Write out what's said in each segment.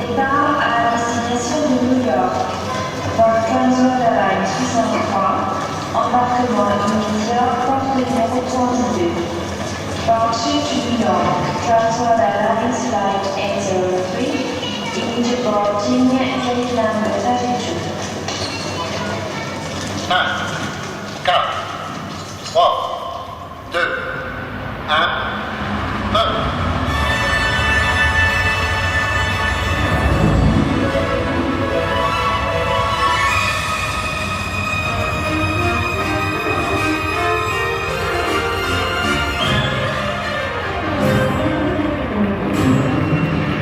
Départ à destination de New York. Vol Transworld Airlines 603. Embarquement immédiat, porte numéro 32. Departure to New York. Transworld Airlines Flight 803. Immediate boarding, gate number 32. 5, 4, 3, 2, 1, 9.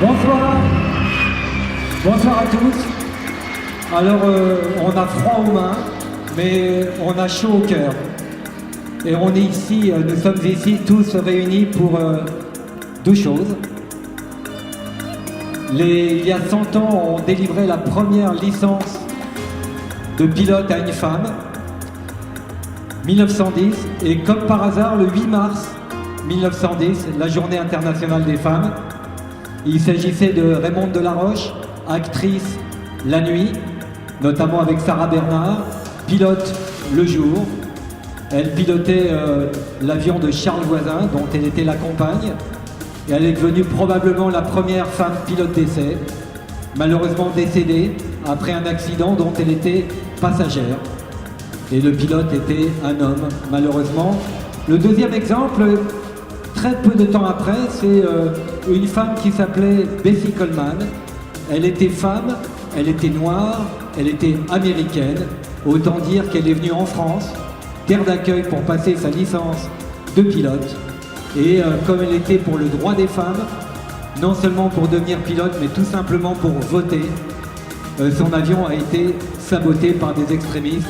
Bonsoir. Bonsoir à tous. Alors, on a froid aux mains, mais on a chaud au cœur. Et on est ici, nous sommes ici tous réunis pour deux choses. Il y a 100 ans, on délivrait la première licence de pilote à une femme, 1910, et comme par hasard, le 8 mars 1910, la journée internationale des femmes, il s'agissait de Raymonde Delaroche, actrice la nuit, notamment avec Sarah Bernard, pilote le jour. Elle pilotait l'avion de Charles Voisin, dont elle était la compagne. Et elle est devenue probablement la première femme pilote d'essai, malheureusement décédée après un accident dont elle était passagère. Et le pilote était un homme, malheureusement. Le deuxième exemple, très peu de temps après, c'est une femme qui s'appelait Bessie Coleman. Elle était femme, elle était noire, elle était américaine. Autant dire qu'elle est venue en France, terre d'accueil pour passer sa licence de pilote. Et comme elle était pour le droit des femmes, non seulement pour devenir pilote, mais tout simplement pour voter, son avion a été saboté par des extrémistes.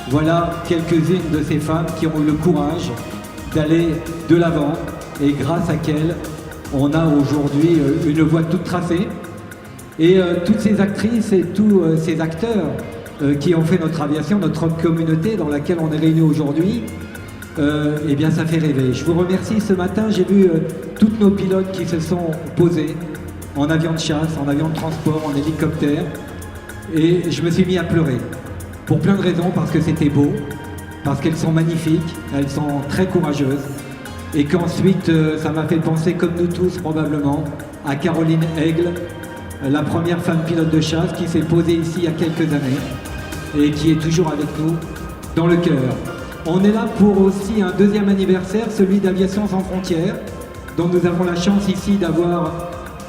Voilà quelques-unes de ces femmes qui ont eu le courage d'aller de l'avant et grâce à quelles on a aujourd'hui une voie toute tracée. Et toutes ces actrices et tous ces acteurs qui ont fait notre aviation, notre communauté dans laquelle on est réunis aujourd'hui, eh bien ça fait rêver. Je vous remercie. Ce matin, j'ai vu toutes nos pilotes qui se sont posés en avion de chasse, en avion de transport, en hélicoptère, et je me suis mis à pleurer. Pour plein de raisons, parce que c'était beau, parce qu'elles sont magnifiques, elles sont très courageuses, et qu'ensuite ça m'a fait penser, comme nous tous probablement, à Caroline Aigle, la première femme pilote de chasse qui s'est posée ici il y a quelques années et qui est toujours avec nous dans le cœur. On est là pour aussi un deuxième anniversaire, celui d'Aviation sans frontières, dont nous avons la chance ici d'avoir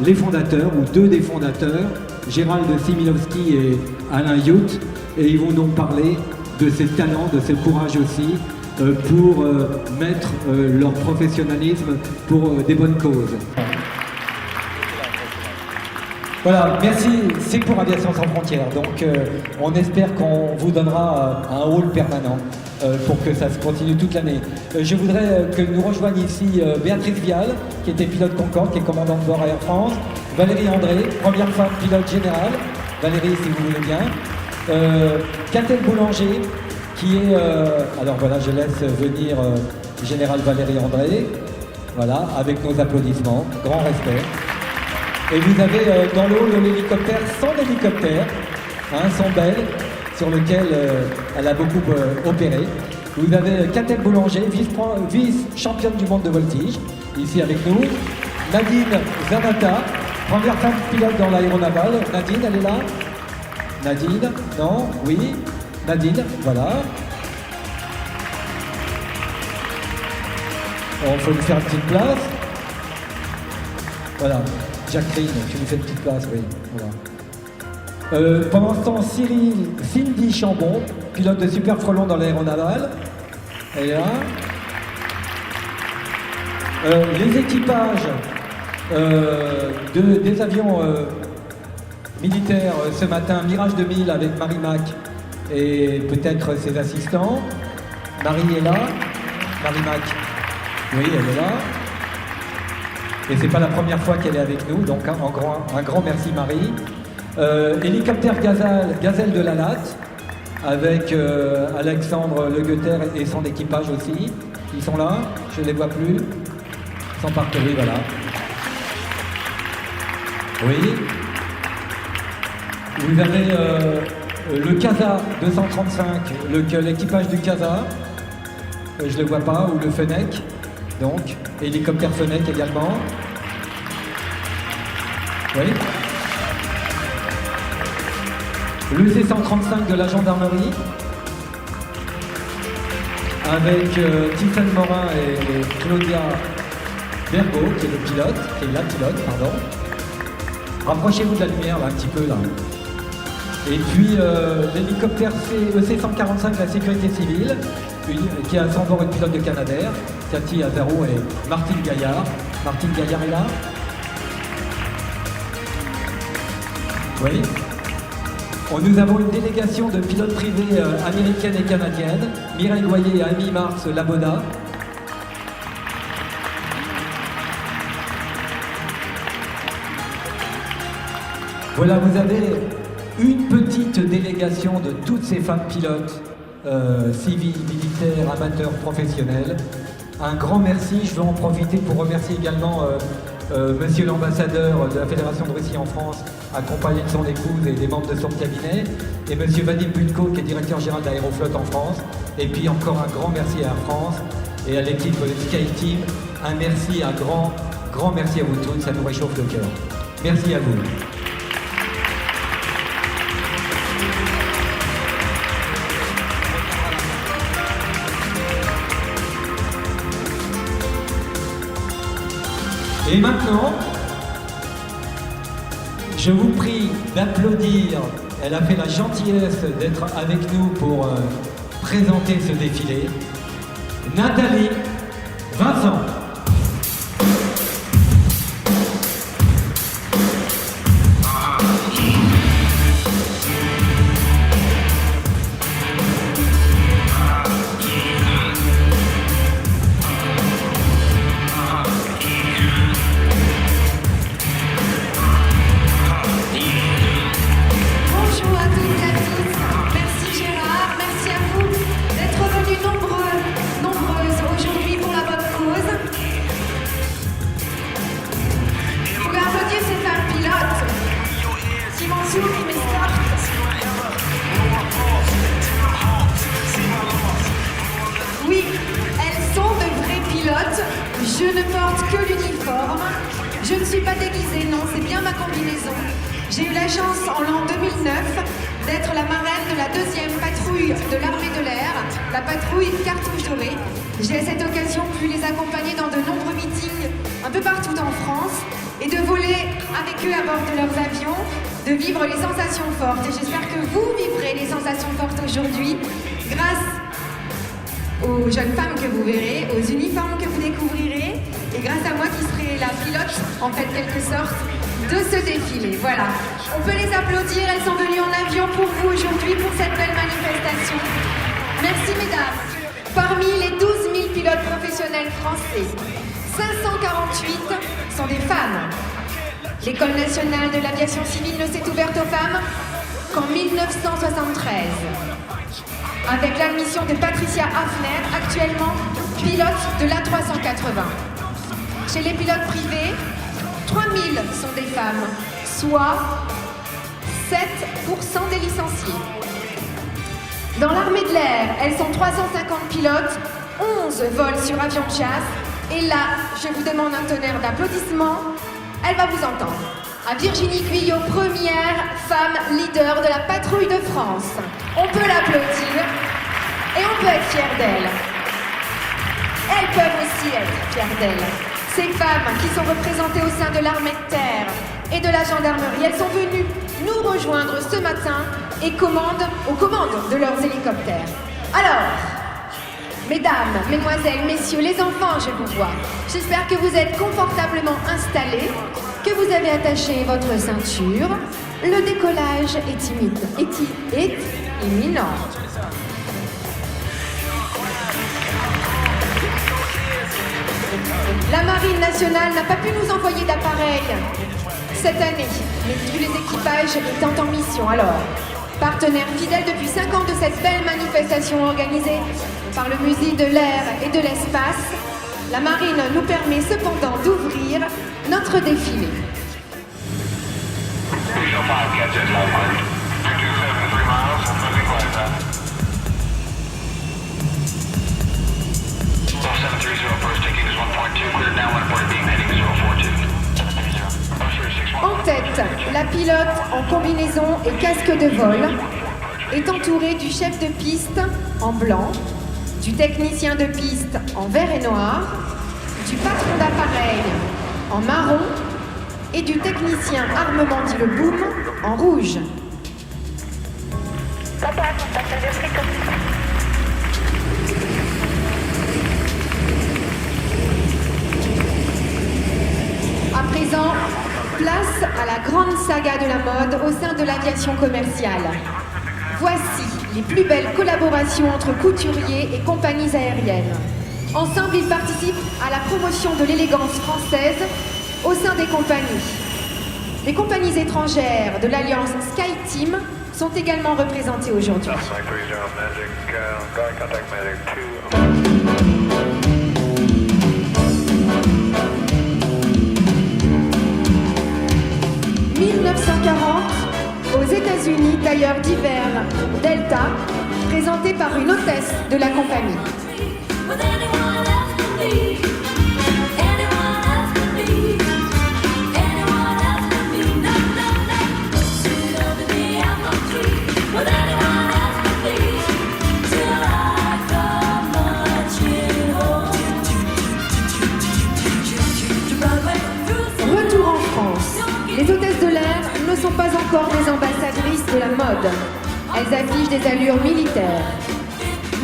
les fondateurs, ou deux des fondateurs, Gérald Similovski et Alain Youth, et ils vont donc parler de ces talents, de ce courage aussi, pour mettre leur professionnalisme pour des bonnes causes. Voilà, merci, c'est pour Aviation sans frontières. Donc on espère qu'on vous donnera un hall permanent pour que ça se continue toute l'année. Je voudrais que nous rejoignent ici Béatrice Vial, qui était pilote Concorde, qui est commandante de bord à Air France, Valérie André, première femme pilote générale, Valérie si vous voulez bien, Catel Boulanger, qui est, alors voilà, je laisse venir Général Valérie André, voilà, avec nos applaudissements, grand respect. Et vous avez dans le hall l'hélicoptère, son hélicoptère, son Bell, sur lequel elle a beaucoup opéré. Vous avez Catel Boulanger, vice-championne du monde de voltige, ici avec nous. Nadine Zanata, première femme pilote dans l'aéronaval. Nadine, elle est là? Nadine? Non? Oui? Nadine, voilà. On faut lui faire une petite place. Voilà. Jacqueline, tu nous fais une petite place, oui. Voilà. Pendant ce temps, Cindy Chambon, pilote de Super Frelon dans l'aéronaval. Elle est là. Les équipages des avions militaires ce matin, Mirage 2000 avec Marie Mac et peut-être ses assistants. Marie est là. Marie Mac, oui, elle est là. Et c'est pas la première fois qu'elle est avec nous, donc un grand merci Marie. Hélicoptère Gazelle de la Latte, avec Alexandre Le Guetter et son équipage aussi. Ils sont là, je ne les vois plus. Ils sont partis, oui, voilà. Oui. Vous avez le CASA 235, l'équipage du CASA, je ne le vois pas, ou le Fennec, donc, hélicoptère Fennec également. Oui. Le C-135 de la gendarmerie, avec Tiffany Morin et Claudia Bergo, qui est le pilote, qui est la pilote, pardon. Rapprochez-vous de la lumière, là, un petit peu, là. Et puis, l'hélicoptère le C-145 de la sécurité civile, qui a à son bord une pilote de Canadair, Cathy Azaro et Martine Gaillard. Martine Gaillard est là. Oui. Nous avons une délégation de pilotes privés américaines et canadiennes, Mireille Goyer et Amy Mars Laboda. Voilà, vous avez une petite délégation de toutes ces femmes pilotes, civils, militaires, amateurs, professionnels. Un grand merci. Je veux en profiter pour remercier également Monsieur l'ambassadeur de la Fédération de Russie en France, accompagné de son épouse et des membres de son cabinet, et Monsieur Vadim Butko, qui est directeur général d'Aéroflot en France. Et puis encore un grand merci à Air France et à l'équipe Sky Team. Un merci, un grand merci à vous tous, ça nous réchauffe le cœur. Merci à vous. Et maintenant, je vous prie d'applaudir. Elle a fait la gentillesse d'être avec nous pour présenter ce défilé. Nathalie Vincent. Oui, elles sont de vraies pilotes. Je ne porte que l'uniforme. Je ne suis pas déguisée, non, c'est bien ma combinaison. J'ai eu la chance en l'an 2009 d'être la marraine de la 2e patrouille de l'armée de l'air, la patrouille Cartouche Dorée. J'ai à cette occasion pu les accompagner dans de nombreux meetings un peu partout en France et de voler avec eux à bord de leurs avions, de vivre les sensations fortes. Et j'espère que vous vivrez les sensations fortes aujourd'hui grâce aux jeunes femmes que vous verrez, aux uniformes que vous découvrirez et grâce à moi qui serai la pilote, en fait, quelque sorte, de ce défilé. Voilà. On peut les applaudir, elles sont venues en avion pour vous aujourd'hui, pour cette belle manifestation. Merci mesdames. Parmi les 12 000 pilotes professionnels français, 548 sont des femmes. L'École nationale de l'aviation civile ne s'est ouverte aux femmes qu'en 1973. Avec l'admission de Patricia Hafner, actuellement pilote de l'A380. Chez les pilotes privés, 3000 sont des femmes, soit 7% des licenciés. Dans l'armée de l'air, elles sont 350 pilotes, 11 volent sur avion de chasse. Et là, je vous demande un tonnerre d'applaudissements. Elle va vous entendre. À Virginie Guyot, première femme leader de la patrouille de France. On peut l'applaudir et on peut être fiers d'elle. Elles peuvent aussi être fières d'elle. Ces femmes qui sont représentées au sein de l'armée de terre et de la gendarmerie, elles sont venues nous rejoindre ce matin et aux commandes de leurs hélicoptères. Alors, mesdames, mesdemoiselles, messieurs, les enfants, je vous vois. J'espère que vous êtes confortablement installés, que vous avez attaché votre ceinture. Le décollage est imminent. La Marine nationale n'a pas pu nous envoyer d'appareil cette année, mais tous les équipages étant en mission. Alors, partenaire fidèle depuis 5 ans de cette belle manifestation organisée par le Musée de l'air et de l'espace, la Marine nous permet cependant d'ouvrir notre défilé. la pilote en combinaison et casque de vol est entourée du chef de piste en blanc, du technicien de piste en vert et noir, du patron d'appareil en marron et du technicien armement dit le boom en rouge. À présent, place à la grande saga de la mode au sein de l'aviation commerciale. Voici les plus belles collaborations entre couturiers et compagnies aériennes. Ensemble, ils participent à la promotion de l'élégance française au sein des compagnies. Les compagnies étrangères de l'alliance SkyTeam sont également représentées aujourd'hui. 1940, aux États-Unis, tailleur d'hiver Delta, présenté par une hôtesse de la compagnie. Retour en France. Les hôtesses de l'air ne sont pas encore des ambassadrices de la mode. Elles affichent des allures militaires.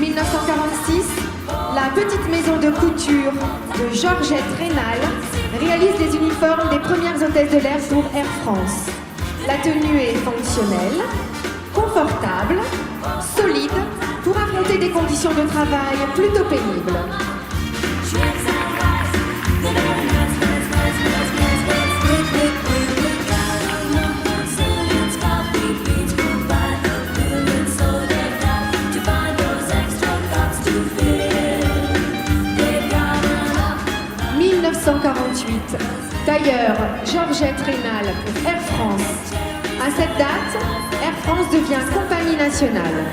1946, la petite maison de couture de Georgette Rénal réalise les uniformes des premières hôtesses de l'air pour Air France. La tenue est fonctionnelle, confortable, solide pour affronter des conditions de travail plutôt pénibles. Tailleur Georgette Rénal pour Air France. À cette date, Air France devient compagnie nationale.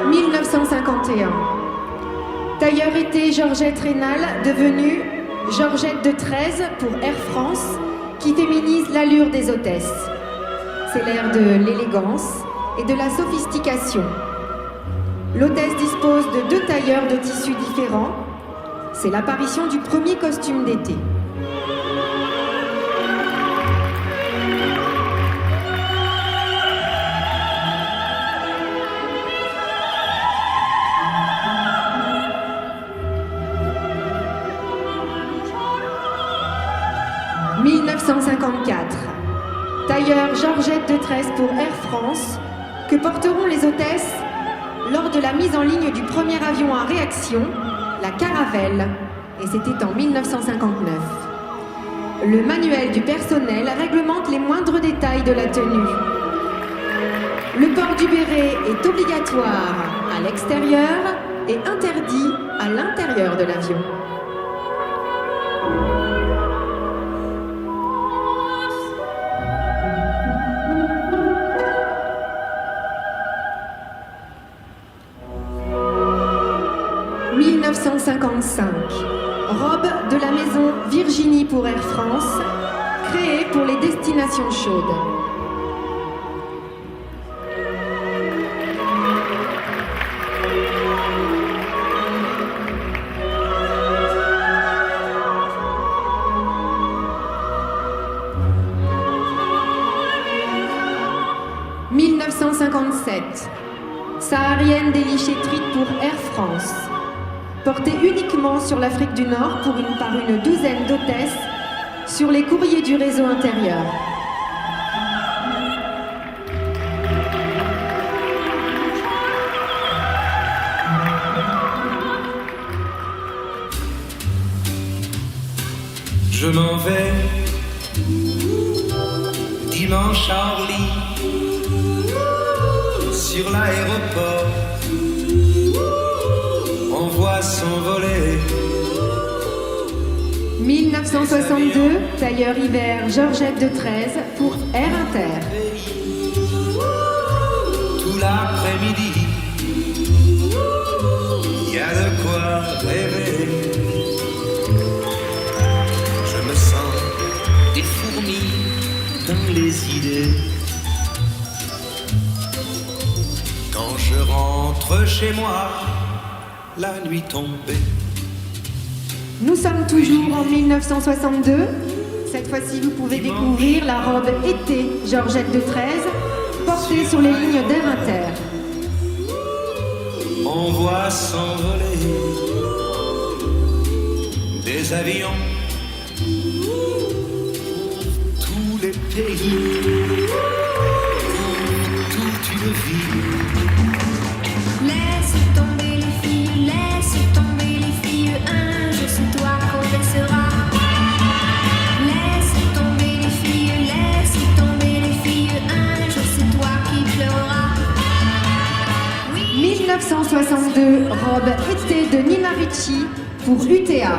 « 1951. Tailleur était Georgette Rénal, devenue Georgette de 13 pour Air France, qui féminise l'allure des hôtesses. C'est l'ère de l'élégance et de la sophistication. L'hôtesse dispose de 2 tailleurs de tissus différents. C'est l'apparition du premier costume d'été. « 1954. Tailleur Georgette de 13 pour Air France, que porteront les hôtesses lors de la mise en ligne du premier avion à réaction, la Caravelle, et c'était en 1959. Le manuel du personnel réglemente les moindres détails de la tenue. Le port du béret est obligatoire à l'extérieur et interdit à l'intérieur de l'avion. « 1955. Robe de la maison Virginie pour Air France, créée pour les destinations chaudes. « 1957. Saharienne délichétrite pour Air France. Portée uniquement sur l'Afrique du Nord par une douzaine d'hôtesses sur les courriers du réseau intérieur. Je m'en vais dimanche à Orly sur l'aéroport. On voit s'envoler 1962, tailleur hiver Georgette de 13 pour Air Inter. Tout l'après-midi, il y a de quoi rêver. Je me sens des fourmis dans les idées. Quand je rentre chez moi, la nuit tombée. Nous sommes toujours en 1962. Cette fois-ci, vous pouvez découvrir la robe été Georgette de 13, portée sur les lignes d'Air Inter. On voit s'envoler des avions, tous les pays, toute une vie. Laisse tomber les filles, laisse tomber les filles, un jour c'est toi qu'on baissera. Laisse tomber les filles, laisse tomber les filles, un jour c'est toi qui pleureras. 1962, robe été de Nina Ricci pour UTA.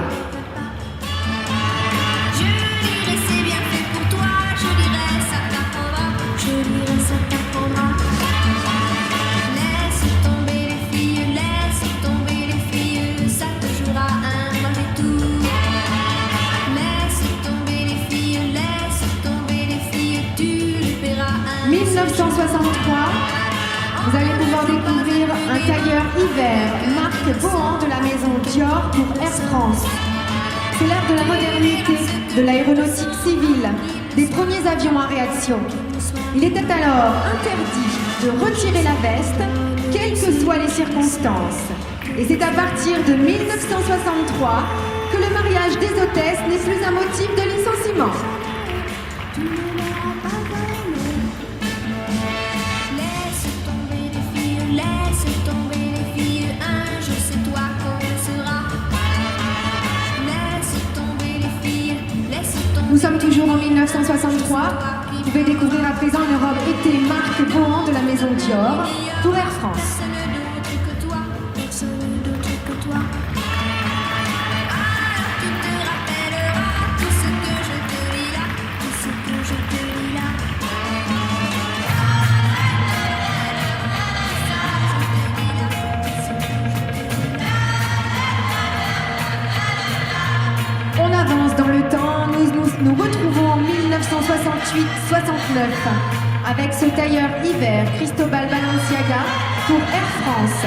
Je dirais c'est bien fait pour toi, je dirais ça t'apprendra, je dirais ça t'apprendra. Laisse tomber les filles, ça te jouera un mauvais tour. Laisse tomber les filles, tu les paieras un 1963, vous allez pouvoir découvrir un tailleur hiver, marque Bohan de la maison Dior pour Air France. C'est l'ère de la modernité, de l'aéronautique civile, des premiers avions à réaction. Il était alors interdit de retirer la veste, quelles que soient les circonstances. Et c'est à partir de 1963 que le mariage des hôtesses n'est plus un motif de licenciement. Laisse tomber les filles, un jour c'est toi qu'on sera. Laisse tomber les filles, laisse tomber. Nous sommes toujours en 1963. Vous pouvez découvrir à présent une robe été marque Bohan de la maison Dior pour Air France. Personne d'autre que toi. Alors tu te rappelleras tout ce que je te dis là, tout ce que je te dis là. On avance dans le temps, nous retrouvons en 1968-69 avec ce tailleur hiver Cristobal Balenciaga pour Air France.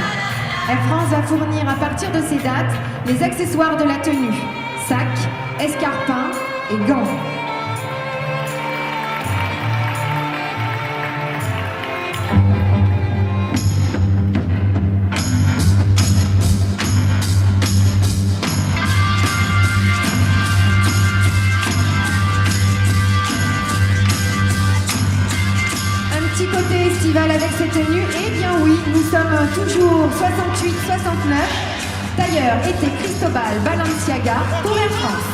Air France va fournir à partir de ces dates les accessoires de la tenue, sacs, escarpins et gants. Côté estival avec ces tenues, eh bien oui, nous sommes toujours 68-69, tailleur été Cristobal Balenciaga pour Air France.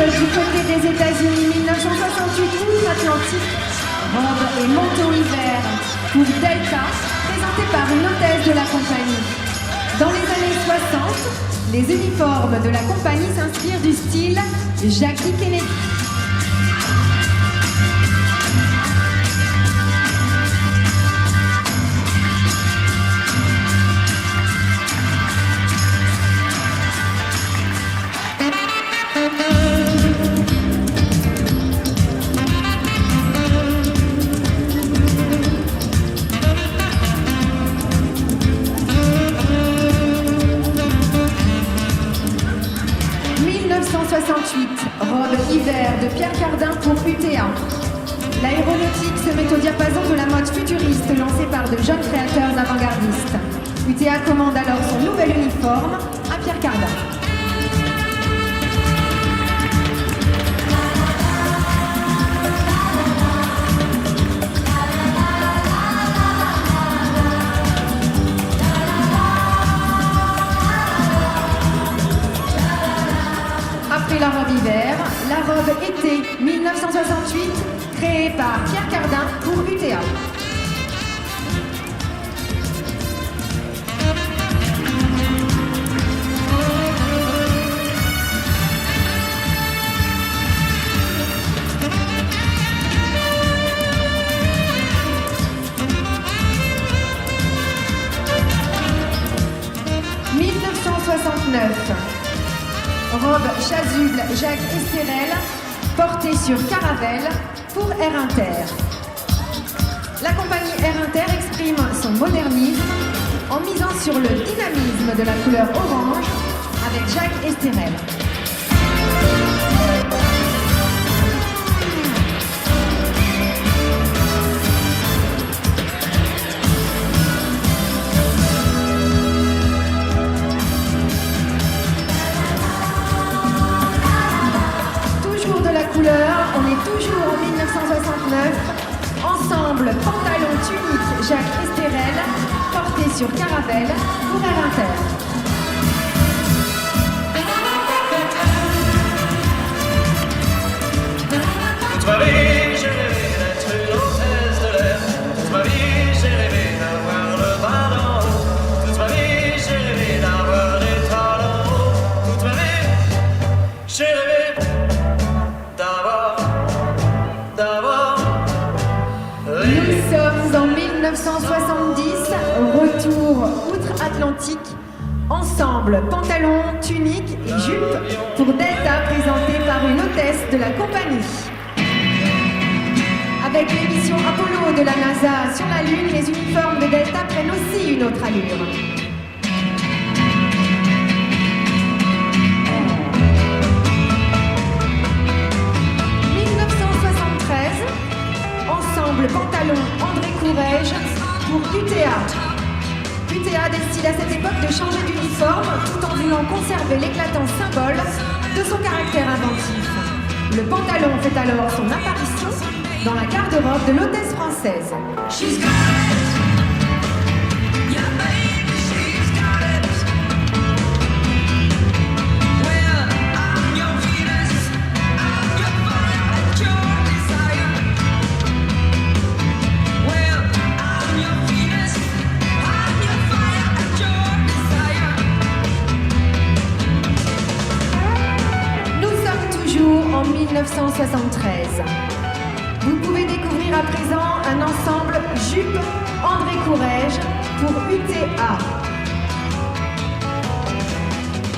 Du côté des États-Unis, 1968, outre-Atlantique, robe et manteau hiver pour Delta, présenté par une hôtesse de la compagnie. Dans les années 60, les uniformes de la compagnie s'inspirent du style Jackie Kennedy. Robe hiver de Pierre Cardin pour UTA. L'aéronautique se met au diapason de la mode futuriste lancée par de jeunes créateurs avant-gardistes. UTA commande alors son nouvel uniforme à Pierre Cardin. La robe été 1968, créée par Pierre Cardin pour UTA. Robe chasuble Jacques Esterel, portée sur Caravelle pour Air Inter. La compagnie Air Inter exprime son modernisme en misant sur le dynamisme de la couleur orange avec Jacques Esterel. On est toujours en 1969. Ensemble, pantalon tunique Jacques Esterel, porté sur Caravelle pour Air Inter. Toute ma vie, j'ai rêvé d'être une hôtesse de l'air. Toute ma vie, j'ai rêvé d'avoir le ballon. Toute ma vie, j'ai rêvé d'avoir des talons. Toute ma vie, j'ai rêvé Nous sommes en 1970, retour outre-Atlantique, ensemble, pantalon, tunique et jupe pour Delta présenté par une hôtesse de la compagnie. Avec l'émission Apollo de la NASA sur la Lune, les uniformes de Delta prennent aussi une autre allure. Ensemble, pantalon André Courrèges pour UTA. UTA décide à cette époque de changer d'uniforme tout en voulant conserver l'éclatant symbole de son caractère inventif. Le pantalon fait alors son apparition dans la garde-robe de l'hôtesse française. En 1973. Vous pouvez découvrir à présent un ensemble jupe André Courrèges pour UTA.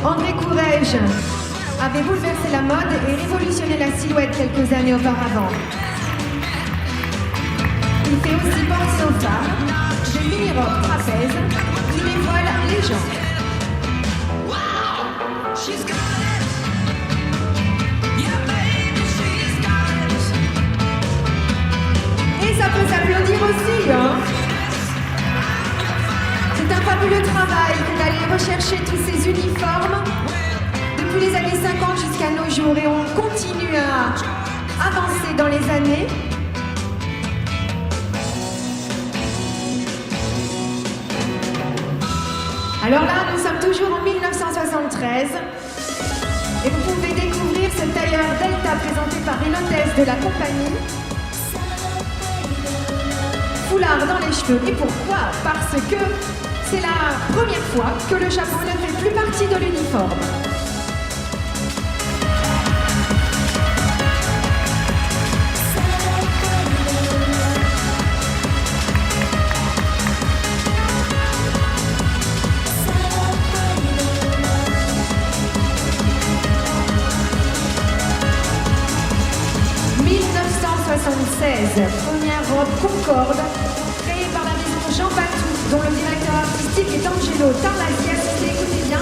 André Courrèges avait bouleversé la mode et révolutionné la silhouette quelques années auparavant. Il fait aussi penser aux femmes des mini-robes trapèzes qui dévoilent les jambes. Et ça peut s'applaudir aussi, hein. C'est un fabuleux travail que d'aller rechercher tous ces uniformes depuis les années 50 jusqu'à nos jours et on continue à avancer dans les années. Alors là, nous sommes toujours en 1973 et vous pouvez découvrir ce tailleur Delta présenté par une hôtesse de la compagnie. Foulard dans les cheveux. Et pourquoi? Parce que c'est la première fois que le chapeau ne fait plus partie de l'uniforme. Première robe Concorde, créée par la maison Jean Patou, dont le directeur artistique est Angelo Tarlasi, assisté, écoutez bien,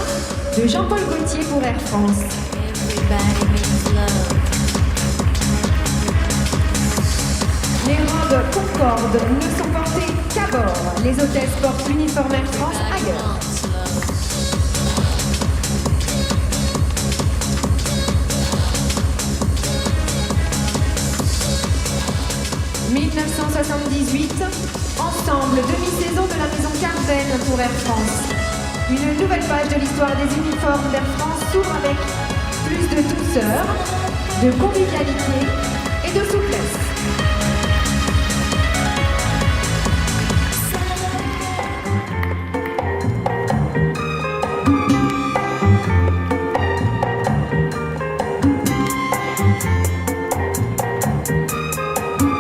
de Jean-Paul Gaultier pour Air France. Les robes Concorde ne sont portées qu'à bord. Les hôtesses portent l'uniforme Air France ailleurs. 1978, ensemble, demi-saison de la maison Carven pour Air France. Une nouvelle page de l'histoire des uniformes d'Air France s'ouvre avec plus de douceur de convivialité et de souplesse.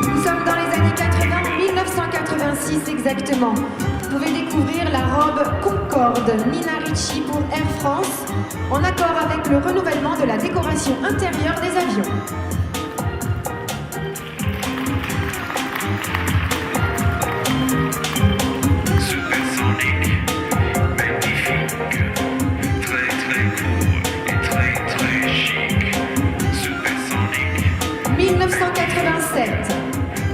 Nous sommes dans les années 80, 1986 exactement. Vous pouvez découvrir la robe Concorde Nina Ricci pour Air France, en accord avec le renouvellement de la décoration intérieure des avions. Supersonique, magnifique, très très court et très très chic. Supersonique. 1987.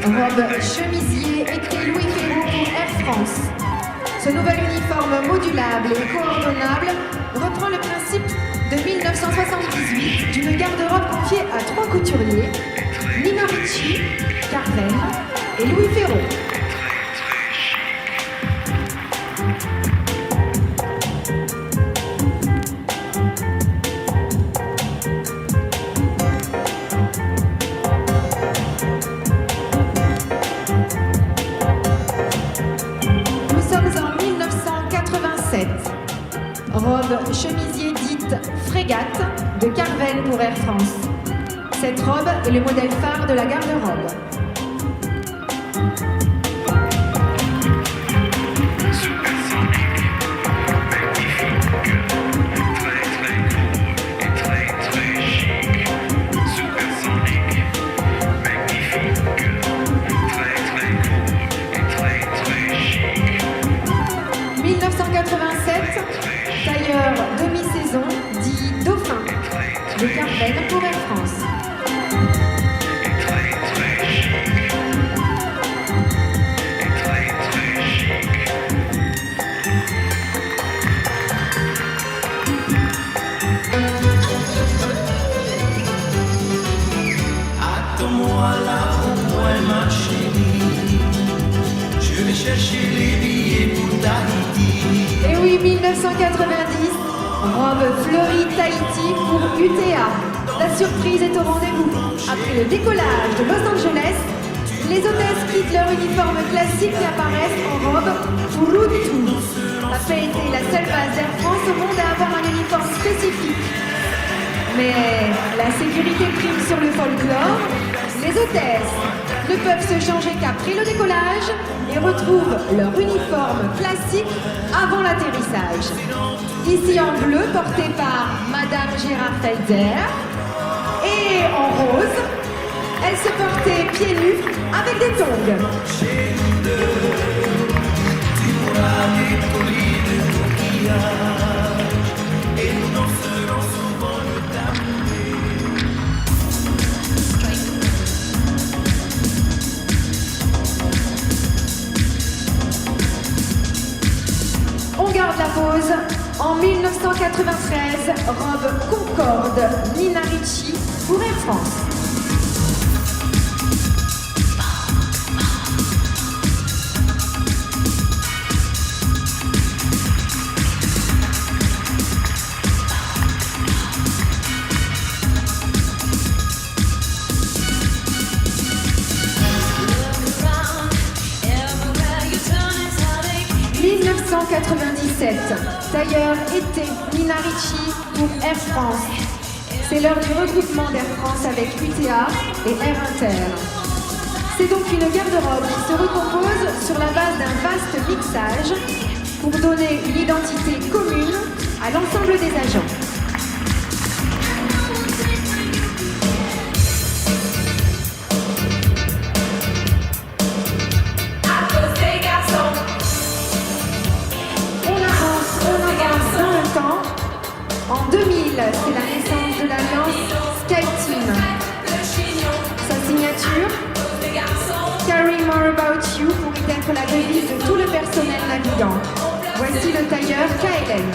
Robe chemisier écrit Louis Ferraud pour Air France. Ce nouvel uniforme modulable et coordonnable reprend le principe de 1978 d'une garde-robe confiée à 3 couturiers, Nina Ricci, Carven et Louis Ferraud. Robe chemisier dite frégate de Carven pour Air France. Cette robe est le modèle phare de la garde-robe. Supersonique, magnifique, très très court et très très chic. Supersonique, magnifique, très très court et très très chic. 1987, tailleur demi-saison dit Dauphin de Carven pour Air France. Attends-moi là au point, ma chérie. Je vais chercher les billets pour Tahiti. Et oui, 1990, robe fleurie Tahiti pour UTA. La surprise est au rendez-vous. Après le décollage de Los Angeles, les hôtesses quittent leur uniforme classique et apparaissent en robe pour route tour. Ça fait été la seule base d'Air France au monde à avoir un uniforme spécifique. Mais la sécurité prime sur le folklore. Les hôtesses ne peuvent se changer qu'après le décollage et retrouvent leur uniforme classique avant l'atterrissage. Ici en bleu, porté par Madame Gérard Felder, et en rose, elle se portait pieds nus avec des tongs. On garde la pause. En 1993, robe Concorde Nina Ricci pour Air France. « 1997, tailleur été Nina Ricci pour Air France. C'est l'heure du regroupement d'Air France avec UTA et Air Inter. C'est donc une garde-robe qui se recompose sur la base d'un vaste mixage pour donner une identité commune à l'ensemble des agents. En 2000, c'est la naissance de l'alliance SkyTeam. Sa signature, Caring More About You, pourrait être la devise de tout le personnel navigant. Voici le tailleur KLM.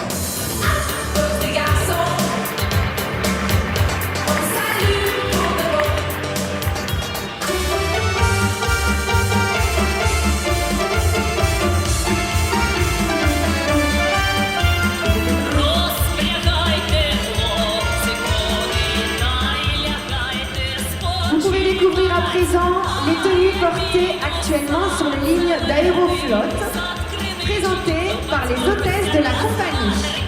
découvrir à présent les tenues portées actuellement sur les lignes d'Aéroflotte, présentées par les hôtesses de la compagnie.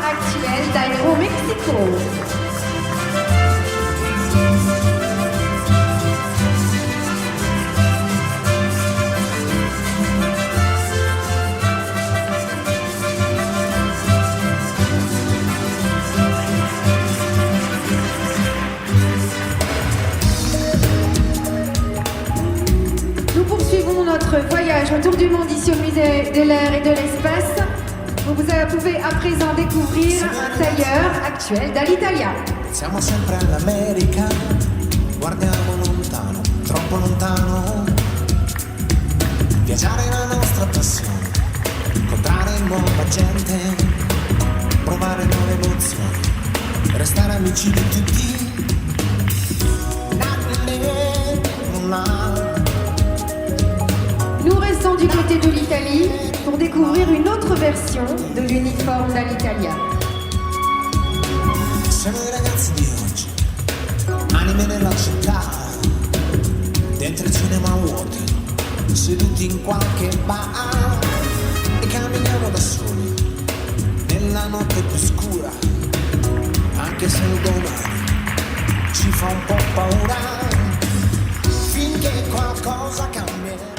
Actuel d'Aéromexico. Nous poursuivons notre voyage autour du monde ici au musée de l'air et de l'espace. Vous pouvez à présent découvrir un tailleur actuel d'Alitalia. Siamo sempre all'America, guardiamo lontano, troppo lontano. Viaggiare è la nostra passione, incontrare nuova gente, provare nuove emozioni, restare amici di tutti. Nous restons du côté de l'Italie pour découvrir une autre version de l'uniforme d'Alitalia. Siamo i ragazzi di oggi, anime nella città, dentro il cinema vuoti, seduti in qualche bar e camminiamo da soli, nella notte più scura, anche se il domani ci fa un po' paura, finché qualcosa cambierà.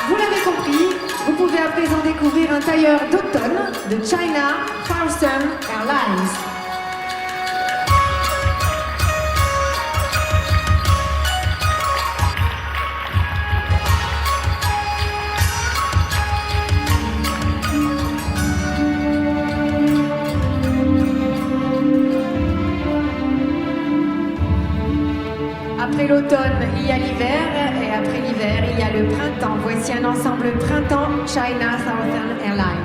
Vous l'avez compris, vous pouvez à présent découvrir un tailleur d'automne de China Southern Airlines. Après l'automne, il y a l'hiver, et après l'hiver, il y a le printemps. Voici un ensemble printemps China Southern Airlines.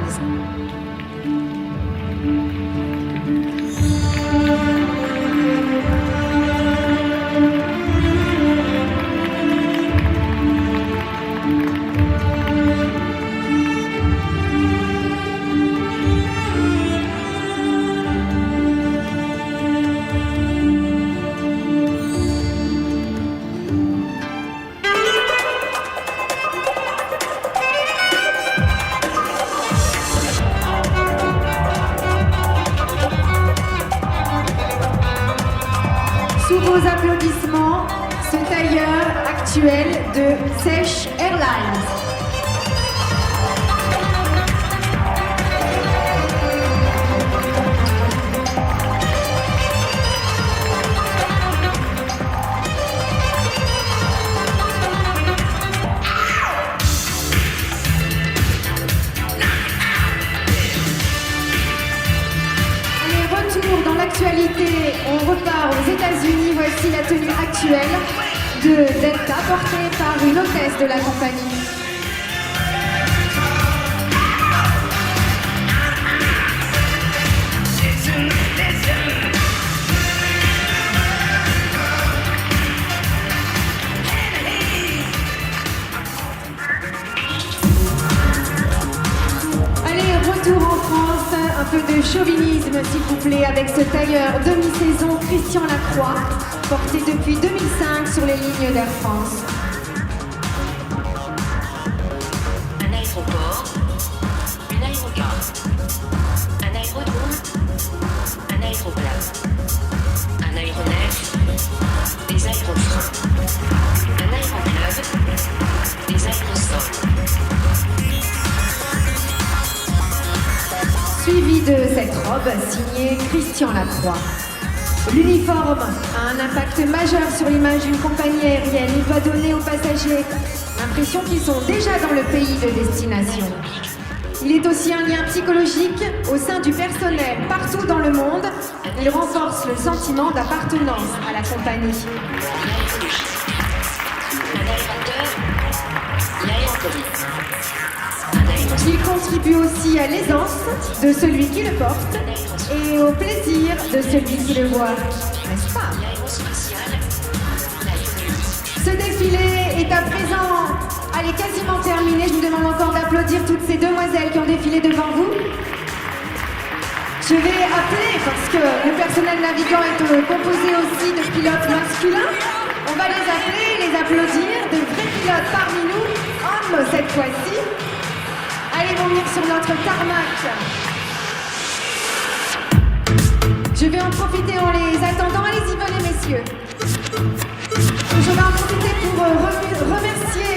Sous vos applaudissements, ce tailleur actuel de Sech Airlines. Allez, retour dans l'actualité, on repart aux États-Unis. Voici la tenue actuelle de Delta portée par une hôtesse de la compagnie. Allez, retour en France, un peu de chauvinisme. dynamisme, s'il vous plaît, avec ce tailleur demi-saison Christian Lacroix, porté depuis 2005 sur les lignes d'Air France. Un aéroport, une aérogare, un aérodrome, un aéroplane, un aéronef, des aérofreins, un aéroclub, des aérosols. Suivi de cette robe signée Christian Lacroix. L'uniforme a un impact majeur sur l'image d'une compagnie aérienne. Il doit donner aux passagers l'impression qu'ils sont déjà dans le pays de destination. Il est aussi un lien psychologique au sein du personnel partout dans le monde. Il renforce le sentiment d'appartenance à la compagnie. Un aérateur, l'aérocommis. Il contribue aussi à l'aisance de celui qui le porte et au plaisir de celui qui le voit, n'est-ce pas? Ce défilé est à présent, allez, quasiment terminé. Je vous demande encore d'applaudir toutes ces demoiselles qui ont défilé devant vous. Je vais appeler, parce que le personnel navigant est composé aussi de pilotes masculins. On va les appeler, les applaudir, de vrais pilotes parmi nous, hommes cette fois-ci. Allez, vont venir sur notre tarmac. Je vais en profiter en les attendant. Allez-y, venez, messieurs. Je vais en profiter pour remercier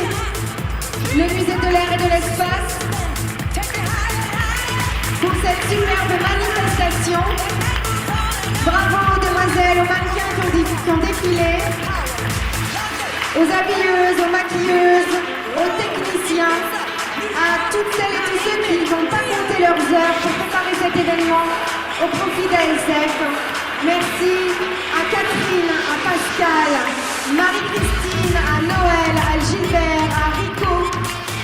le musée de l'air et de l'espace pour cette superbe manifestation. Bravo aux demoiselles, aux mannequins qui ont défilé, aux habilleuses, aux maquilleuses, aux techniciens, à toutes celles et tous ceux qui n'ont pas compté leurs heures pour préparer cet événement au profit d'ASF. Merci à Catherine, à Pascal, Marie-Christine, à Noël, à Gilbert, à Rico.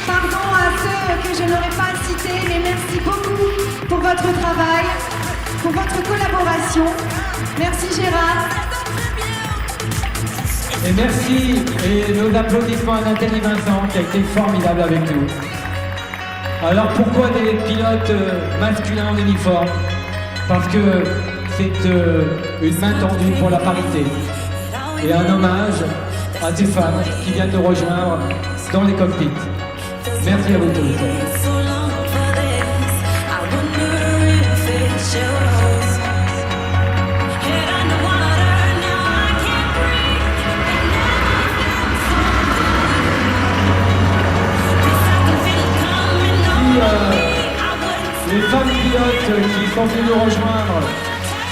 Pardon à ceux que je n'aurais pas cités, mais merci beaucoup pour votre travail, pour votre collaboration. Merci Gérard. Et merci, et nos applaudissements à Nathalie Vincent qui a été formidable avec nous. Alors pourquoi des pilotes masculins en uniforme? Parce que c'est une main tendue pour la parité et un hommage à ces femmes qui viennent nous rejoindre dans les cockpits. Merci à vous tous. Les femmes pilotes qui sont venues nous rejoindre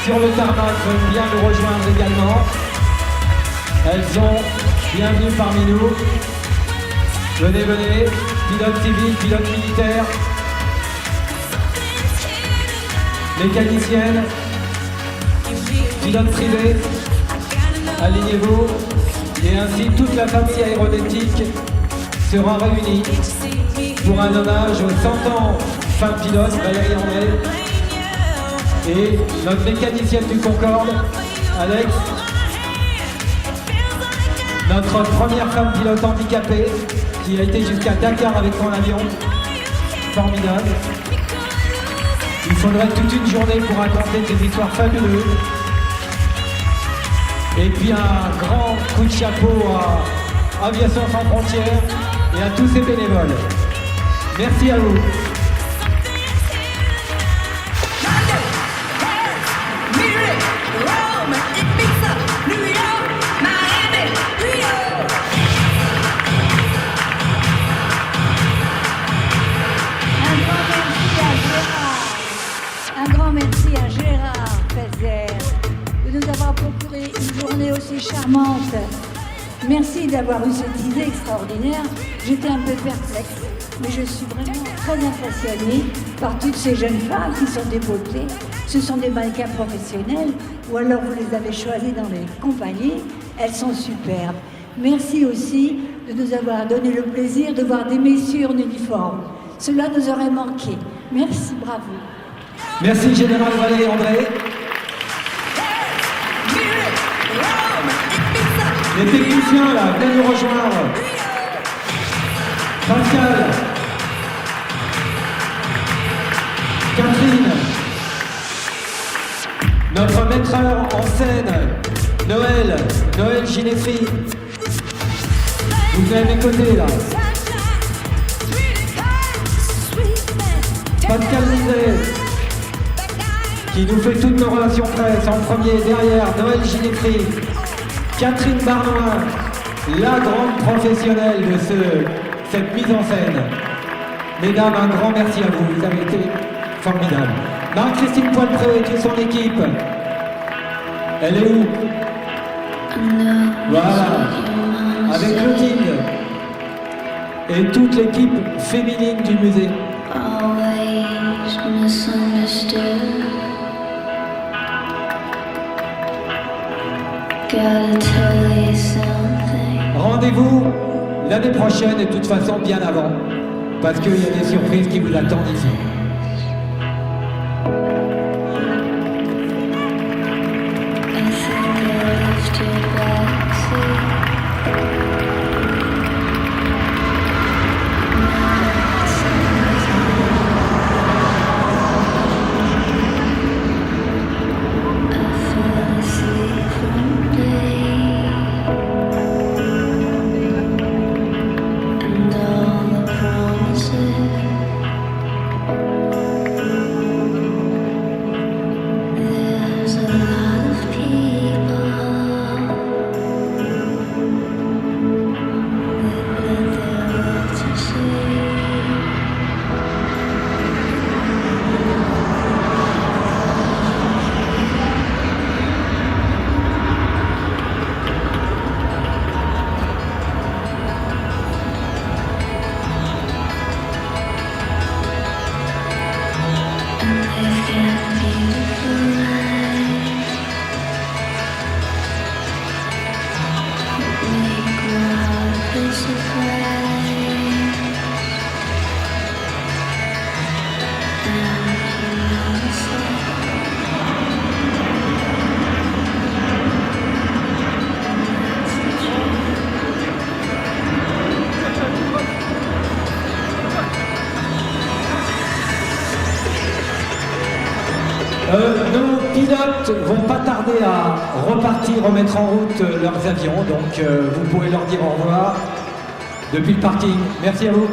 sur le tarmac veulent bien nous rejoindre également. Elles sont bienvenues parmi nous. Venez, venez, pilotes civils, pilotes militaires, mécaniciennes, pilotes privés, alignez-vous. Et ainsi toute la famille aéronautique sera réunie pour un hommage aux 100 ans femme pilote, Valérie André, et notre mécanicienne du Concorde, Alex, notre première femme pilote handicapée, qui a été jusqu'à Dakar avec son avion, formidable. Il faudrait toute une journée pour raconter ces histoires fabuleuses. Et puis un grand coup de chapeau à Aviation Sans Frontières et à tous ces bénévoles. Merci à vous. Un grand merci à Gérard Pelzer de nous avoir procuré une journée aussi charmante. Merci d'avoir eu cette idée extraordinaire. J'étais un peu perplexe, mais je suis vraiment très impressionnée par toutes ces jeunes femmes qui sont des beautés. Ce sont des mannequins professionnels ou alors vous les avez choisis dans les compagnies. Elles sont superbes. Merci aussi de nous avoir donné le plaisir de voir des messieurs en uniforme. Cela nous aurait manqué. Merci, bravo. Merci Général Valérie André. Les techniciens là, venez nous rejoindre. Pascal. Catherine. Notre metteur en scène, Noël Ginefri. Vous venez à mes côtés là. Pascal Lizet, qui nous fait toutes nos relations presse. En premier, derrière, Noël Ginefri. Catherine Barnoin, la grande professionnelle de cette mise en scène. Mesdames, un grand merci à vous, vous avez été formidables. Marie-Christine Poilpré et toute son équipe. Elle est où? Voilà, avec Clotilde et toute l'équipe féminine du musée. Rendez-vous l'année prochaine et de toute façon bien avant, parce qu'il y a des surprises qui vous attendent ici. Nos pilotes vont pas tarder à repartir, remettre en route leurs avions, donc vous pouvez leur dire au revoir depuis le parking. Merci à vous.